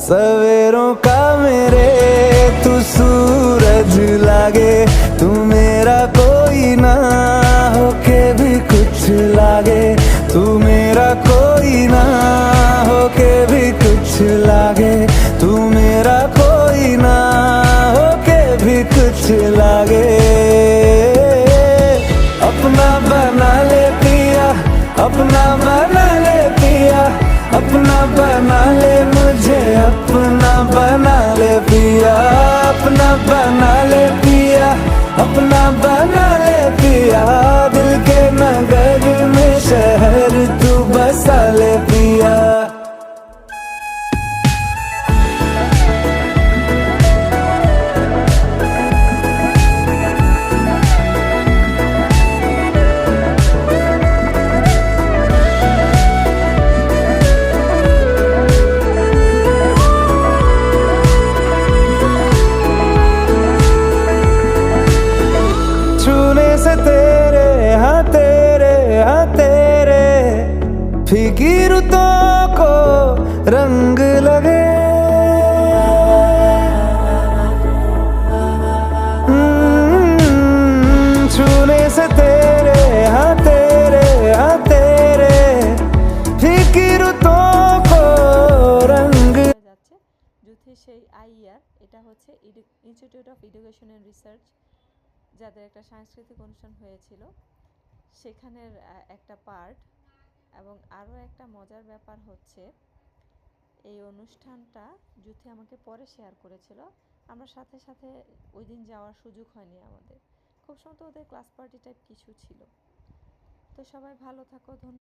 सवेरों का मेरे तू सूरज लागे, तू मेरा कोई ना होके भी कुछ लागे, तू मेरा कोई ना होके भी कुछ लागे, तू मेरा कोई ना होके भी कुछ लागे। अपना बना ले पिया, अपना बना ले पिया, अपना बना ले मुझे, अपना बना ले पिया, अपना बना ले पिया, अपना बना ले पिया। दिल के नगर में शहर तू बसा ले पिया। छूने से तेरे हाँ तेरे फीकी रुतों को रंग लगे। छूने से तेरे हाँ तेरे फीकी रुतों को रंग যাচ্ছে যুথি সেই আইয়ার। এটা হচ্ছে institute of education and research, যাদের একটা সাংস্কৃতিক অনুষ্ঠান হয়েছিল সেখানের একটা পার্ট। এবং আরও একটা মজার ব্যাপার হচ্ছে এই অনুষ্ঠানটা যুথি আমাকে পরে শেয়ার করেছিল, আমরা সাথে সাথে ওই দিন যাওয়ার সুযোগ হয়নি আমাদের। খুব সম্ভবত ওদের ক্লাস পার্টি টাইপ কিছু ছিল। তো সবাই ভালো থাকো, ধন্যবাদ।